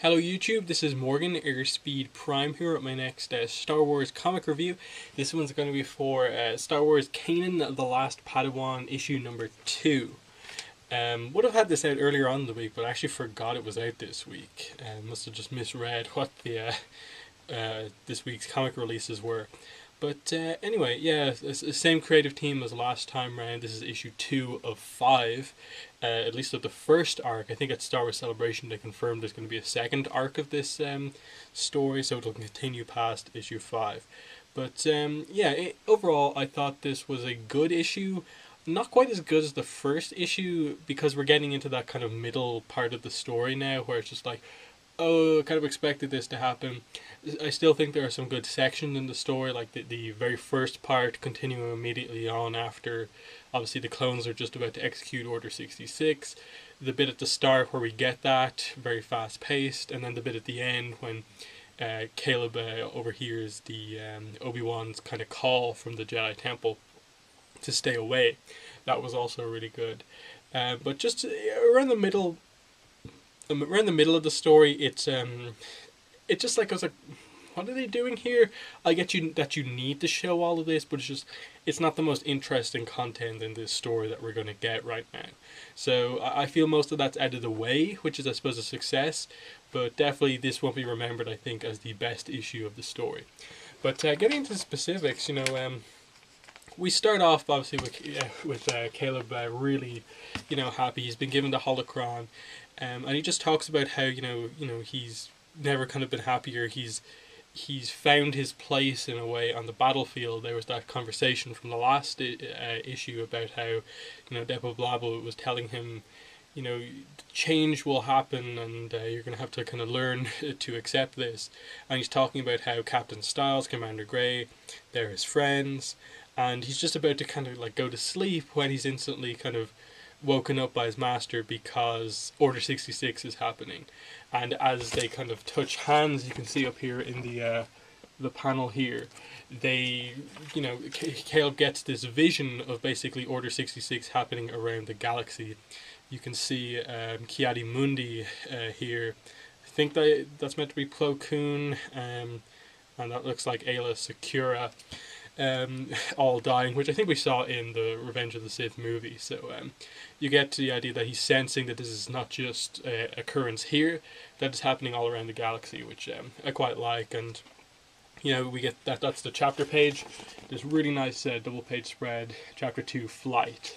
Hello YouTube, this is Morgan, Airspeed Prime here at my next Star Wars comic review. This one's going to be for Star Wars Kanan The Last Padawan issue number 2. Would have had this out earlier on in the week, but I actually forgot it was out this week. Must have just misread what the this week's comic releases were. But anyway, yeah, it's the same creative team as last time round. This is issue 2 of 5, at least of the first arc. I think at Star Wars Celebration they confirmed there's going to be a second arc of this story, so it'll continue past issue 5. But overall I thought this was a good issue. Not quite as good as the first issue, because we're getting into that kind of middle part of the story now where it's just like, oh, I kind of expected this to happen. I still think there are some good sections in the story, like the very first part continuing immediately on after, obviously, the clones are just about to execute Order 66. The bit at the start where we get that, very fast paced, and then the bit at the end when Caleb overhears the Obi-Wan's kind of call from the Jedi Temple to stay away. That was also really good. But just around the middle of the story, it's just like, I was like, what are they doing here? I get you that you need to show all of this, but it's not the most interesting content in this story that we're going to get right now. So I feel most of that's out of the way, which is, I suppose, a success. But definitely this won't be remembered, I think, as the best issue of the story. But getting into the specifics, we start off obviously with Caleb really, happy. He's been given the holocron, and he just talks about how he's never kind of been happier. He's found his place in a way on the battlefield. There was that conversation from the last issue about how Depo Blabo was telling him, change will happen, and you're going to have to kind of learn to accept this. And he's talking about how Captain Styles, Commander Gray, they're his friends, and he's just about to kind of like go to sleep when he's instantly kind of woken up by his master because Order 66 is happening. And as they kind of touch hands, you can see up here in the panel here, Caleb gets this vision of basically Order 66 happening around the galaxy. You can see Kiadi Mundi here. I think that's meant to be Plo Koon, and that looks like Ayla Secura. All dying, which I think we saw in the Revenge of the Sith movie. So you get to the idea that he's sensing that this is not just an occurrence here, that it's happening all around the galaxy, which I quite like. And we get that's the chapter page, this really nice double page spread, chapter 2, Flight.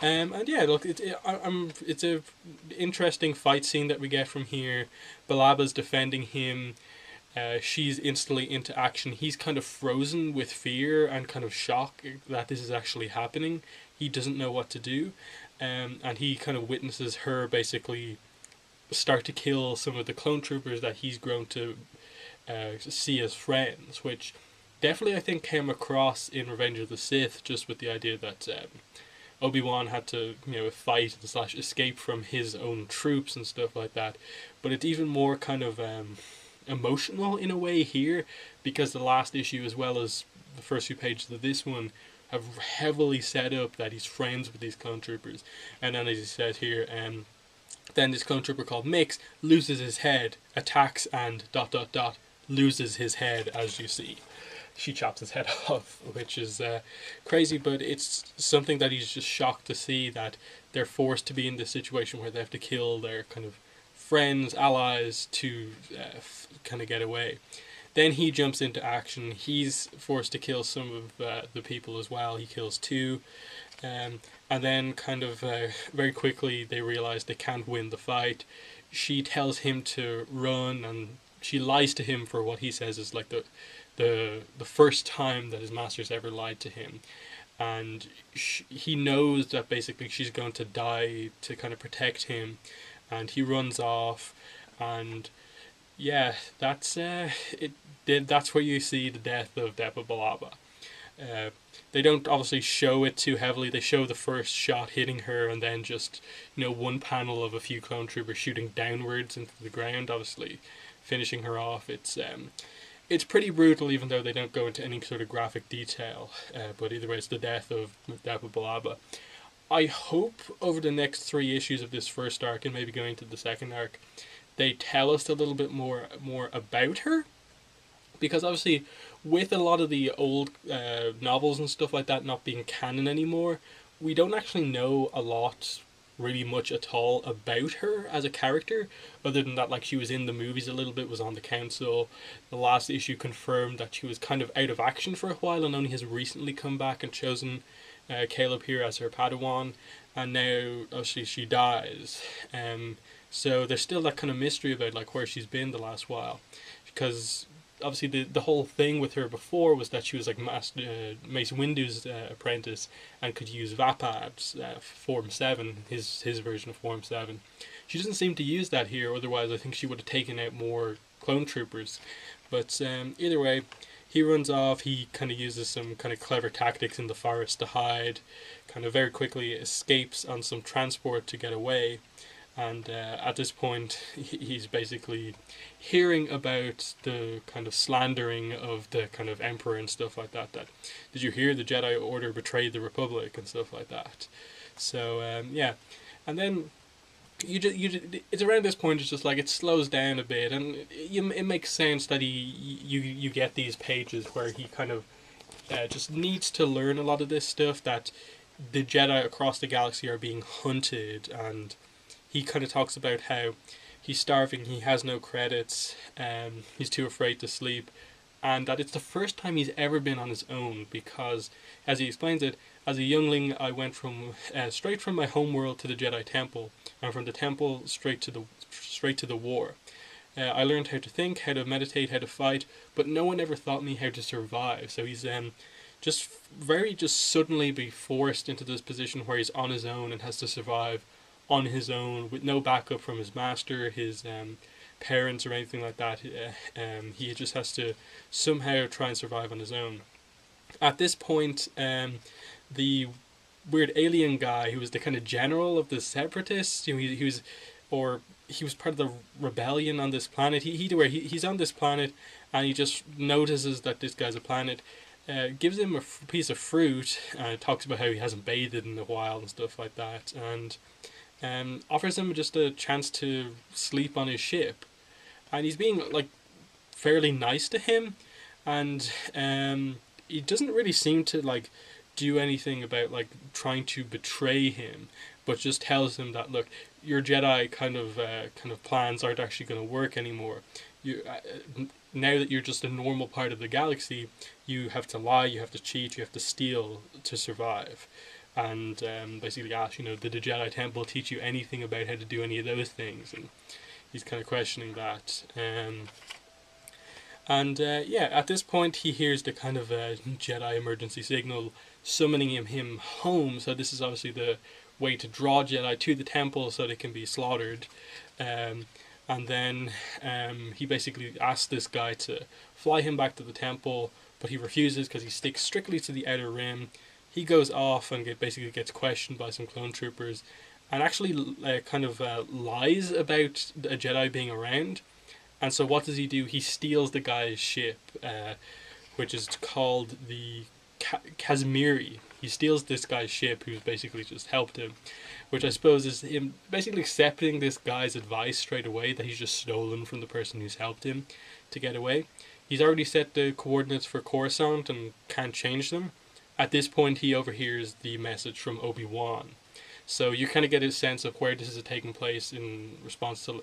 And yeah, look, it's a interesting fight scene that we get from here. Balaba's defending him. She's instantly into action. He's kind of frozen with fear and kind of shock that this is actually happening. He doesn't know what to do, and he kind of witnesses her basically start to kill some of the clone troopers that he's grown to see as friends, which definitely I think came across in Revenge of the Sith, just with the idea that Obi-Wan had to fight and / escape from his own troops and stuff like that. But it's even more kind of emotional in a way here, because the last issue as well as the first few pages of this one have heavily set up that he's friends with these clone troopers. And then, as he says here, then this clone trooper called Mix loses his head, attacks, and ... loses his head, as you see. She chops his head off, which is crazy, but it's something that he's just shocked to see, that they're forced to be in this situation where they have to kill their kind of friends, allies, to kind of get away. Then he jumps into action. He's forced to kill some of the people as well. He kills 2. And then kind of very quickly they realize they can't win the fight. She tells him to run, and she lies to him for what he says is like the first time that his master's ever lied to him. And he knows that basically she's going to die to kind of protect him. And he runs off, and yeah, that's it. That's where you see the death of Depa Billaba. They don't obviously show it too heavily. They show the first shot hitting her, and then just one panel of a few clone troopers shooting downwards into the ground, obviously finishing her off. It's pretty brutal, even though they don't go into any sort of graphic detail. But either way, it's the death of Depa Billaba. I hope over the next 3 issues of this first arc and maybe going to the second arc, they tell us a little bit more about her, because obviously with a lot of the old novels and stuff like that not being canon anymore, we don't actually know a lot, really much at all, about her as a character, other than that, like, she was in the movies a little bit, was on the council. The last issue confirmed that she was kind of out of action for a while and only has recently come back and chosen Caleb here as her Padawan, and now obviously she dies. So there's still that kind of mystery about like where she's been the last while, because obviously the whole thing with her before was that she was like Mace Windu's apprentice and could use Vapad, Form 7, his version of Form 7. She doesn't seem to use that here, otherwise I think she would have taken out more clone troopers. But either way, he runs off. He kind of uses some kind of clever tactics in the forest to hide, kind of very quickly escapes on some transport to get away. And at this point, he's basically hearing about the kind of slandering of the kind of emperor and stuff like that. That, did you hear the Jedi Order betrayed the Republic and stuff like that? So yeah, and then it's around this point. It's just like it slows down a bit, and it makes sense that you get these pages where he kind of just needs to learn a lot of this stuff, that the Jedi across the galaxy are being hunted, and he kind of talks about how he's starving, he has no credits, he's too afraid to sleep, and that it's the first time he's ever been on his own because, as he explains it, as a youngling I went from straight from my homeworld to the Jedi Temple, and from the temple straight to the war. I learned how to think, how to meditate, how to fight, but no one ever taught me how to survive. So he's just suddenly be forced into this position where he's on his own and has to survive on his own with no backup from his master, his parents, or anything like that. He just has to somehow try and survive on his own. At this point, the weird alien guy who was the kind of general of the separatists, he was part of the rebellion on this planet. He's on this planet, and he just notices that this guy's a planet. Gives him a piece of fruit, talks about how he hasn't bathed in a while and stuff like that, and offers him just a chance to sleep on his ship. And he's being like fairly nice to him, and he doesn't really seem to like do anything about like trying to betray him, but just tells him that, look, your Jedi kind of plans aren't actually going to work anymore. You now that you're just a normal part of the galaxy, you have to lie, you have to cheat, you have to steal to survive. And basically asks, did the Jedi Temple teach you anything about how to do any of those things? And he's kind of questioning that. At this point he hears the kind of Jedi emergency signal summoning him home. So this is obviously the way to draw Jedi to the temple so they can be slaughtered. And then he basically asks this guy to fly him back to the temple, but he refuses because he sticks strictly to the Outer Rim. He goes off and basically gets questioned by some clone troopers, and actually lies about a Jedi being around. And so what does he do? He steals the guy's ship, which is called the Kazmiri. He steals this guy's ship, who's basically just helped him, which I suppose is him basically accepting this guy's advice straight away, that he's just stolen from the person who's helped him to get away. He's already set the coordinates for Coruscant and can't change them. At this point, he overhears the message from Obi-Wan. So you kind of get a sense of where this is taking place in response to,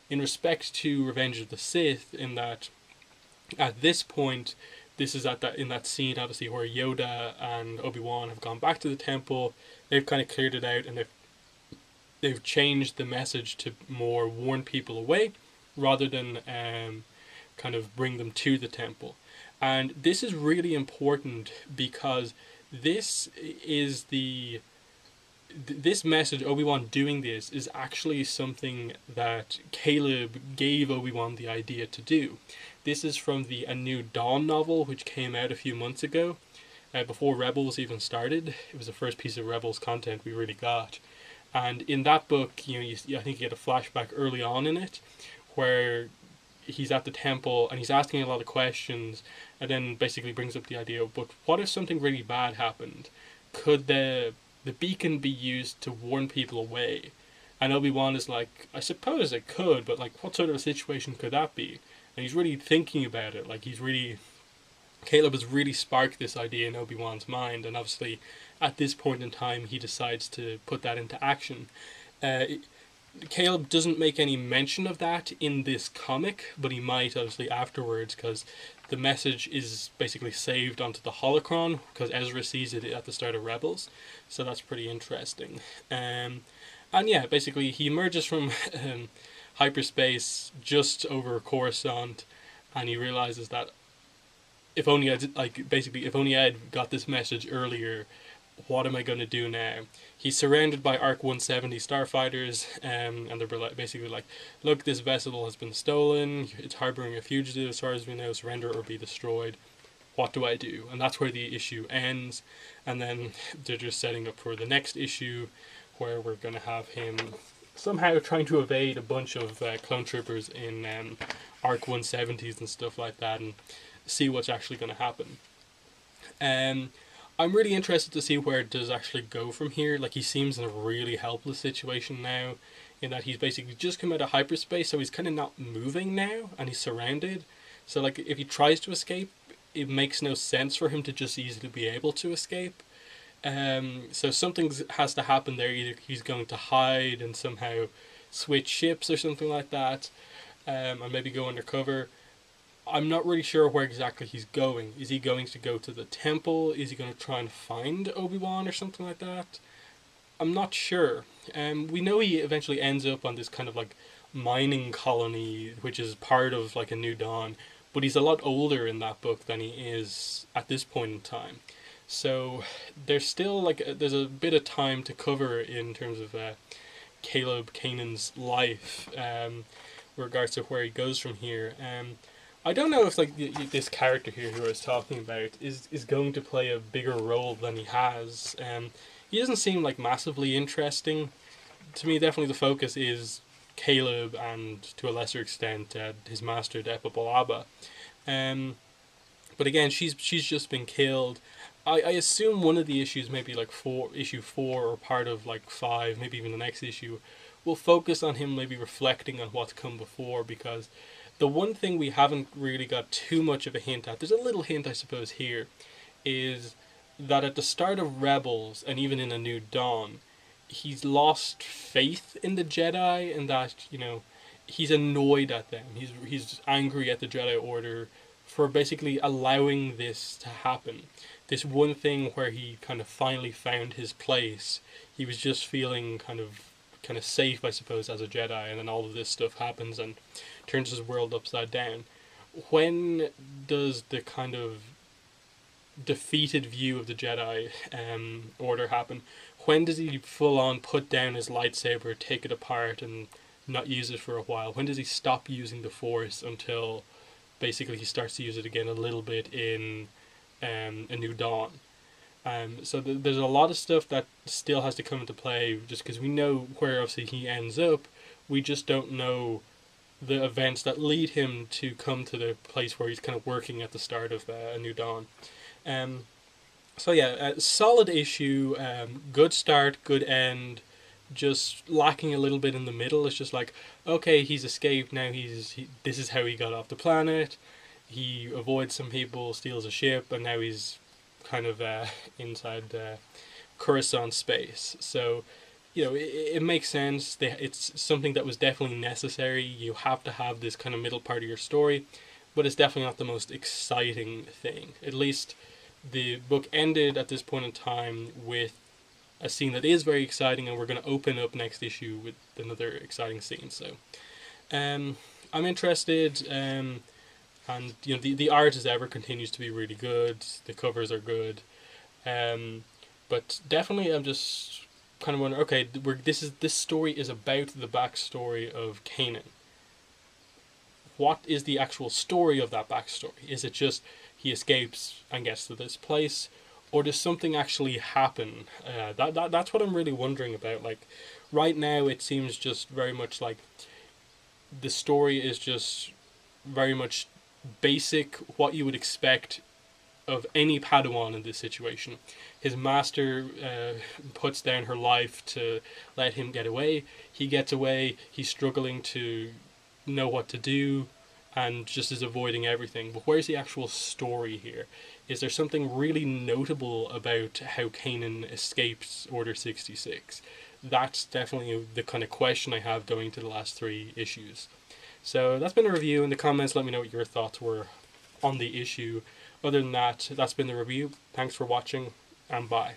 in respect to Revenge of the Sith, in that at this point, this is in that scene, obviously, where Yoda and Obi-Wan have gone back to the temple. They've kind of cleared it out, and they've changed the message to more warn people away, rather than kind of bring them to the temple. And this is really important because this message, Obi-Wan doing this, is actually something that Caleb gave Obi-Wan the idea to do. This is from the A New Dawn novel, which came out a few months ago, before Rebels even started. It was the first piece of Rebels content we really got. And in that book, I think you get a flashback early on in it, where he's at the temple and he's asking a lot of questions, and then basically brings up the idea, but what if something really bad happened? Could the the beacon be used to warn people away? And Obi-Wan is like, I suppose it could, but like, what sort of a situation could that be? And he's really thinking about it. Like, Caleb has really sparked this idea in Obi-Wan's mind, and obviously, at this point in time, he decides to put that into action. Uh, Caleb doesn't make any mention of that in this comic, but he might obviously afterwards, because the message is basically saved onto the holocron because Ezra sees it at the start of Rebels, so that's pretty interesting. And yeah, basically he emerges from hyperspace just over Coruscant, and he realizes that if only I'd got this message earlier, what am I going to do now? He's surrounded by Arc 170 starfighters, and they're basically like, look, this vessel has been stolen, it's harboring a fugitive, as far as we know, surrender or be destroyed. What do I do? And that's where the issue ends, and then they're just setting up for the next issue, where we're going to have him somehow trying to evade a bunch of clone troopers in Arc 170s and stuff like that, and see what's actually going to happen. I'm really interested to see where it does actually go from here. Like, he seems in a really helpless situation now, in that he's basically just come out of hyperspace, so he's kind of not moving now, and he's surrounded. So, like, if he tries to escape, it makes no sense for him to just easily be able to escape. So something has to happen there. Either he's going to hide and somehow switch ships or something like that, and maybe go undercover. I'm not really sure where exactly he's going. Is he going to go to the temple? Is he going to try and find Obi-Wan or something like that? I'm not sure. We know he eventually ends up on this kind of like mining colony, which is part of like A New Dawn, but he's a lot older in that book than he is at this point in time. So there's still there's a bit of time to cover in terms of Kanan's life, with regards to where he goes from here. I don't know if this character here who I was talking about is going to play a bigger role than he has. He doesn't seem like massively interesting. To me, definitely the focus is Caleb and, to a lesser extent, his master Depa Billaba. But again, she's just been killed. I assume one of the issues, maybe like issue 4 or part of like 5, maybe even the next issue, will focus on him maybe reflecting on what's come before, because the one thing we haven't really got too much of a hint at, there's a little hint I suppose here, is that at the start of Rebels and even in A New Dawn, he's lost faith in the Jedi, and that, he's annoyed at them. He's angry at the Jedi Order for basically allowing this to happen. This one thing where he kind of finally found his place, he was just feeling kind of safe, I suppose, as a Jedi, and then all of this stuff happens and turns his world upside down. When does the kind of defeated view of the Jedi Order happen? When does he full on put down his lightsaber, take it apart, and not use it for a while? When does he stop using the Force until basically he starts to use it again a little bit in A New Dawn? So there's a lot of stuff that still has to come into play, just because we know where obviously he ends up. We just don't know the events that lead him to come to the place where he's kind of working at the start of A New Dawn. So yeah, solid issue, good start, good end, just lacking a little bit in the middle. It's just like, okay, he's escaped now, this is how he got off the planet, he avoids some people, steals a ship, and now he's kind of inside Coruscant space. So, it makes sense. It's something that was definitely necessary. You have to have this kind of middle part of your story, but it's definitely not the most exciting thing. At least the book ended at this point in time with a scene that is very exciting, and we're going to open up next issue with another exciting scene. So, I'm interested. And the art as ever continues to be really good. The covers are good, but definitely I'm just kind of wondering. Okay, this story is about the backstory of Kanan. What is the actual story of that backstory? Is it just he escapes and gets to this place, or does something actually happen? That's what I'm really wondering about. Like, right now it seems just very much like the story is just very much basic, what you would expect of any Padawan in this situation. His master puts down her life to let him get away. He gets away. He's struggling to know what to do and just is avoiding everything. But where's the actual story here? Is there something really notable about how Kanan escapes Order 66? That's definitely the kind of question I have going to the last 3 issues. So that's been a review. In the comments, let me know what your thoughts were on the issue. Other than that, that's been the review. Thanks for watching, and bye.